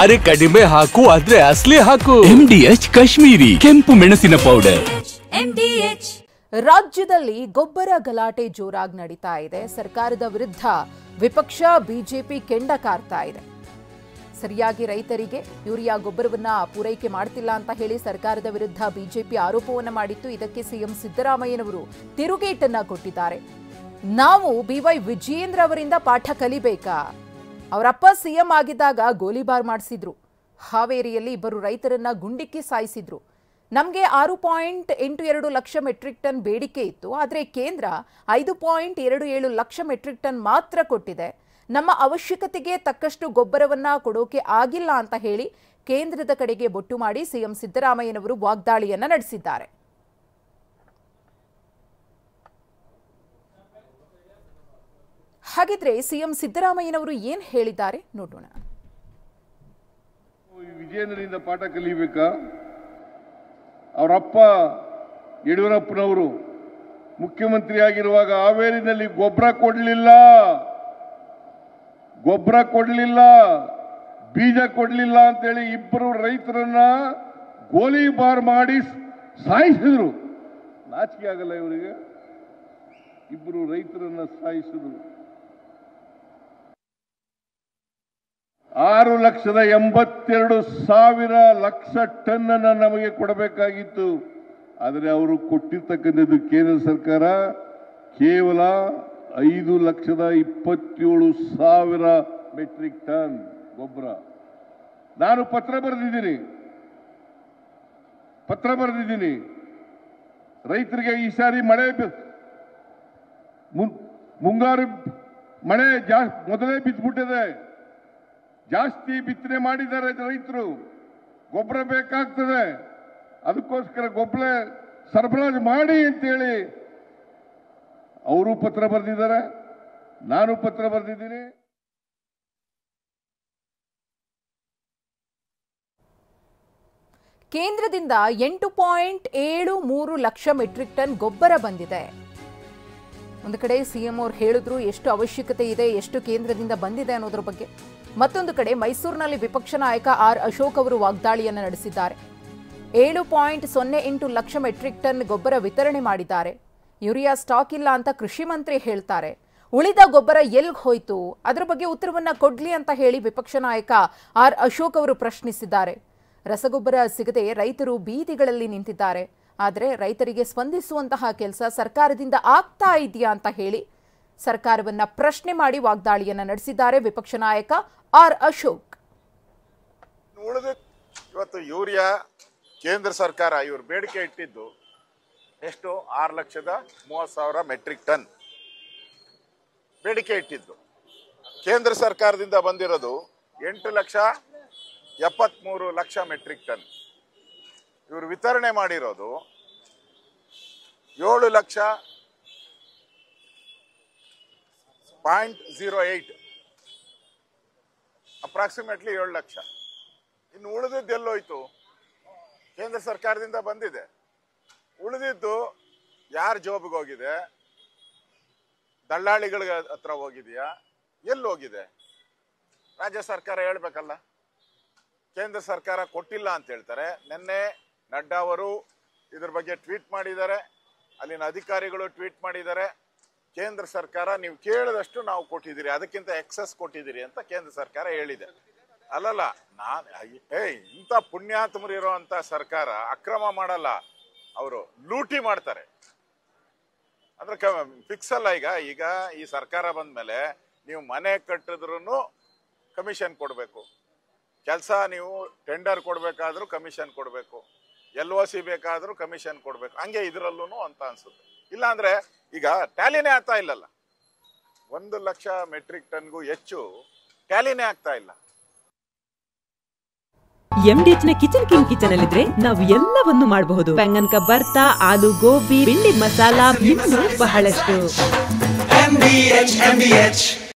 ಅರೆ ಕಡಿಮೆ ಹಾಕು ಆದ್ರೆ ಅಸಲಿ ಹಾಕು. MDH ಕಾಶ್ಮೀರಿ ಕೆಂಪು ಮೆಣಸಿನ ಪೌಡರ್. MDH. ರಾಜ್ಯದಲ್ಲಿ ಗೊಬ್ಬರ ಗಲಾಟೆ ಜೋರಾಗಿ ನಡೀತಾ ಇದೆ. ಸರ್ಕಾರದ ವಿರುದ್ಧ ವಿಪಕ್ಷ ಬಿಜೆಪಿ ಕೆಂಡ ಕಾರ್ತಾ ಇದೆ. ಸರಿಯಾಗಿ ರೈತರಿಗೆ ಯೂರಿಯಾ ಗೊಬ್ಬರವನ್ನ ಪೂರೈಕೆ ಮಾಡ್ತಿಲ್ಲ ಅಂತ ಹೇಳಿ ಸರ್ಕಾರದ ವಿರುದ್ಧ ಬಿಜೆಪಿ ಆರೋಪವನ್ನ ಮಾಡಿತ್ತು. ಇದಕ್ಕೆ ಸಿಎಂ ಸಿದ್ದರಾಮಯ್ಯನವರು ತಿರುಗೇಟನ್ನ ಕೊಟ್ಟಿದ್ದಾರೆ. ನಾವು BY ವಿಜಯೇಂದ್ರ ಅವರಿಂದ ಪಾಠ ಕಲಿಬೇಕಾ? ಅವರಪ್ಪ ಸಿಎಂ ಆಗಿದ್ದಾಗ ಗೋಲಿಬಾರ್ ಮಾಡಿಸಿದ್ರು. ಹಾವೇರಿಯಲ್ಲಿ ಇಬ್ಬರು ರೈತರನ್ನ ಗುಂಡಿಕ್ಕಿ ಸಾಯಿಸಿದ್ರು. ನಮಗೆ 6.82 ಲಕ್ಷ ಮೆಟ್ರಿಕ್ ಟನ್ ಬೇಡಿಕೆ ಇತ್ತು. ಆದರೆ ಕೇಂದ್ರ 5.27 ಲಕ್ಷ ಮೆಟ್ರಿಕ್ ಟನ್ ಮಾತ್ರ ಕೊಟ್ಟಿದೆ. ನಮ್ಮ ಅವಶ್ಯಕತೆಗೆ ತಕ್ಕಷ್ಟು ಗೊಬ್ಬರವನ್ನ ಕೊಡೋಕೆ ಆಗಿಲ್ಲ ಅಂತ ಹೇಳಿ ಕೇಂದ್ರದ ಕಡೆಗೆ ಬೊಟ್ಟು ಮಾಡಿ ಸಿಎಂ ಸಿದ್ದರಾಮಯ್ಯನವರು ವಾಗ್ದಾಳಿಯನ್ನ ನಡೆಸಿದ್ದಾರೆ. ಹಾಗಿದ್ರೆ ಸಿಎಂ ಸಿದ್ದರಾಮಯ್ಯನವರು ಏನ್ ಹೇಳಿದ್ದಾರೆ ನೋಡೋಣ. ವಿಜಯೇಂದ್ರನಿಂದ ಪಾಠ ಕಲಿಬೇಕಾ? ಅವರಪ್ಪ ಯಡಿಯೂರಪ್ಪನವರು ಮುಖ್ಯಮಂತ್ರಿ ಆಗಿರುವಾಗ ಹಾವೇರಿನಲ್ಲಿ ಗೊಬ್ಬರ ಕೊಡಲಿಲ್ಲ, ಬೀಜ ಕೊಡಲಿಲ್ಲ ಅಂತೇಳಿ ಇಬ್ಬರು ರೈತರನ್ನ ಗೋಲಿಬಾರ್ ಮಾಡಿ ಸಾಯಿಸಿದ್ರು. ನಾಚಿಕೆ ಆಗಲ್ಲ ಇವರಿಗೆ? ಇಬ್ಬರು ರೈತರನ್ನ ಸಾಯಿಸಿದ್ರು. 6,82,000 ಲಕ್ಷ ಟನ್ ಅನ್ನ ನಮಗೆ ಕೊಡಬೇಕಾಗಿತ್ತು. ಆದರೆ ಅವರು ಕೊಟ್ಟಿರ್ತಕ್ಕಂಥದ್ದು ಕೇಂದ್ರ ಸರ್ಕಾರ ಕೇವಲ 5,27,000 ಮೆಟ್ರಿಕ್ ಟನ್ ಗೊಬ್ಬರ. ನಾನು ಪತ್ರ ಬರೆದಿದ್ದೀನಿ ರೈತರಿಗೆ. ಈ ಸಾರಿ ಮಳೆ ಮುಂಗಾರು ಮಳೆ ಮೊದಲೇ ಬಿದ್ದುಬಿಟ್ಟಿದೆ. ಜಾಸ್ತಿ ಬಿತ್ತನೆ ಮಾಡಿದ್ದಾರೆ ರೈತರು. ಗೊಬ್ಬರ ಬೇಕಾಗ್ತದೆ, ಅದಕ್ಕೋಸ್ಕರ ಗೊಬ್ಬರ ಸರಬರಾಜು ಮಾಡಿ ಅಂತೇಳಿ ಅವರು ಪತ್ರ ಬರೆದಿದ್ದಾರೆ, ನಾನು ಪತ್ರ ಬರೆದಿದ್ದೀನಿ. ಕೇಂದ್ರದಿಂದ 8.73 ಲಕ್ಷ ಮೆಟ್ರಿಕ್ ಟನ್ ಗೊಬ್ಬರ ಬಂದಿದೆ. ಒಂದು ಕಡೆ ಸಿಎಂ ಅವರು ಹೇಳಿದ್ರು ಎಷ್ಟು ಅವಶ್ಯಕತೆ ಇದೆ, ಎಷ್ಟು ಕೇಂದ್ರದಿಂದ ಬಂದಿದೆ ಅನ್ನೋದ್ರ ಬಗ್ಗೆ. ಮತ್ತೊಂದು ಕಡೆ ಮೈಸೂರಿನಲ್ಲಿ ವಿಪಕ್ಷ ನಾಯಕ ಆರ್ ಅಶೋಕ್ ಅವರು ವಾಗ್ದಾಳಿಯನ್ನು ನಡೆಸಿದ್ದಾರೆ. 7.08 ಲಕ್ಷ ಮೆಟ್ರಿಕ್ ಟನ್ ಗೊಬ್ಬರ ವಿತರಣೆ ಮಾಡಿದ್ದಾರೆ. ಯೂರಿಯಾ ಸ್ಟಾಕ್ ಇಲ್ಲ ಅಂತ ಕೃಷಿ ಮಂತ್ರಿ ಹೇಳ್ತಾರೆ. ಉಳಿದ ಗೊಬ್ಬರ ಎಲ್ಲಿಗೆ ಹೋಯ್ತು? ಅದರ ಬಗ್ಗೆ ಉತ್ತರವನ್ನ ಕೊಡ್ಲಿ ಅಂತ ಹೇಳಿ ವಿಪಕ್ಷ ನಾಯಕ ಆರ್ ಅಶೋಕ್ ಅವರು ಪ್ರಶ್ನಿಸಿದ್ದಾರೆ. ರಸಗೊಬ್ಬರ ಸಿಗದೆ ರೈತರು ಬೀದಿಗಳಲ್ಲಿ ನಿಂತಿದ್ದಾರೆ. ಆದರೆ ರೈತರಿಗೆ ಸ್ಪಂದಿಸುವಂತಹ ಕೆಲಸ ಸರ್ಕಾರದಿಂದ ಆಗ್ತಾ ಇದೆಯಾ ಅಂತ ಹೇಳಿ ಸರ್ಕಾರವನ್ನ ಪ್ರಶ್ನೆ ಮಾಡಿ ವಾಗ್ದಾಳಿಯನ್ನ ನಡೆಸಿದ್ದಾರೆ ವಿಪಕ್ಷ ನಾಯಕ ಆರ್ ಅಶೋಕ್. ಇವತ್ತು ಯೂರಿಯಾ ಕೇಂದ್ರ ಸರ್ಕಾರ ಇವರು ಬೇಡಿಕೆ ಇಟ್ಟಿದ್ದು ಎಷ್ಟು? 6,30,000 ಮೆಟ್ರಿಕ್ ಟನ್ ಬೇಡಿಕೆ ಇಟ್ಟಿದ್ದು. ಕೇಂದ್ರ ಸರ್ಕಾರದಿಂದ ಬಂದಿರೋದು 8,73,000 ಮೆಟ್ರಿಕ್ ಟನ್. ಇವರು ವಿತರಣೆ ಮಾಡಿರೋದು 7,08,000 ಅಪ್ರಾಕ್ಸಿಮೇಟ್ಲಿ 7 ಲಕ್ಷ. ಇನ್ನು ಉಳಿದಿದ್ದು ಎಲ್ಲೋಯ್ತು? ಕೇಂದ್ರ ಸರ್ಕಾರದಿಂದ ಬಂದಿದೆ. ಉಳಿದಿದ್ದು ಯಾರ ಜೋಬಿಗೆ ಹೋಗಿದೆ? ದಳ್ಳಾಳಿಗಳ ಹತ್ರ ಹೋಗಿದೆಯಾ? ಎಲ್ಲಿ ಹೋಗಿದೆ? ರಾಜ್ಯ ಸರ್ಕಾರ ಹೇಳ್ಬೇಕಲ್ಲ. ಕೇಂದ್ರ ಸರ್ಕಾರ ಕೊಟ್ಟಿಲ್ಲ ಅಂತ ಹೇಳ್ತಾರೆ. ನಿನ್ನೆ ನಡ್ಡಾ ಅವರು ಇದ್ರ ಬಗ್ಗೆ ಟ್ವೀಟ್ ಮಾಡಿದ್ದಾರೆ, ಅಲ್ಲಿನ ಅಧಿಕಾರಿಗಳು ಟ್ವೀಟ್ ಮಾಡಿದ್ದಾರೆ. ಕೇಂದ್ರ ಸರ್ಕಾರ ನೀವು ಕೇಳಿದಷ್ಟು ನಾವು ಕೊಟ್ಟಿದ್ದೀರಿ, ಅದಕ್ಕಿಂತ ಎಕ್ಸಸ್ ಕೊಟ್ಟಿದ್ದೀರಿ ಅಂತ ಕೇಂದ್ರ ಸರ್ಕಾರ ಹೇಳಿದೆ. ಅಲ್ಲಲ್ಲ, ಇಂಥ ಪುಣ್ಯಾತ್ಮರು ಇರೋಂಥ ಸರ್ಕಾರ ಅಕ್ರಮ ಮಾಡಲ್ಲ, ಅವರು ಲೂಟಿ ಮಾಡ್ತಾರೆ. ಅಂದ್ರೆ ಫಿಕ್ಸ್ ಅಲ್ಲ. ಈಗ ಈ ಸರ್ಕಾರ ಬಂದ್ಮೇಲೆ ನೀವು ಮನೆ ಕಟ್ಟಿದ್ರು ಕಮಿಷನ್ ಕೊಡಬೇಕು, ಕೆಲಸ ನೀವು ಟೆಂಡರ್ ಕೊಡಬೇಕಾದ್ರೂ ಕಮಿಷನ್ ಕೊಡಬೇಕು, LOC ಬೇಕಾದ್ರೂ ಕಮಿಷನ್ ಕೊಡಬೇಕು. ಹಂಗೆ ಇದರಲ್ಲೂ ಅಂತ ಅನ್ಸುತ್ತೆ. ಇಲ್ಲಾಂದ್ರೆ ಈಗ ಟ್ಯಾಲಿನೇ ಆಗ್ತಾ ಇಲ್ಲಲ್ಲ. 1 ಲಕ್ಷ ಮೆಟ್ರಿಕ್ ಟನ್ಗೂ ಹೆಚ್ಚು ಟ್ಯಾಲಿನೇ ಆಗ್ತಾ ಇಲ್ಲ. MDH ನ ಕಿಚನ್ ಕಿಂಗ್ ಕಿಚನ್ ಅಲ್ಲಿದ್ರೆ ನಾವು ಎಲ್ಲವನ್ನು ಮಾಡಬಹುದು. ಬೆಂಗನ್ಕ ಬರ್ತಾ, ಆಲೂ ಗೋಬಿ, ಭಿಂಡಿ ಮಸಾಲಾ, ಇನ್ನೂ ಬಹಳಷ್ಟು. MDH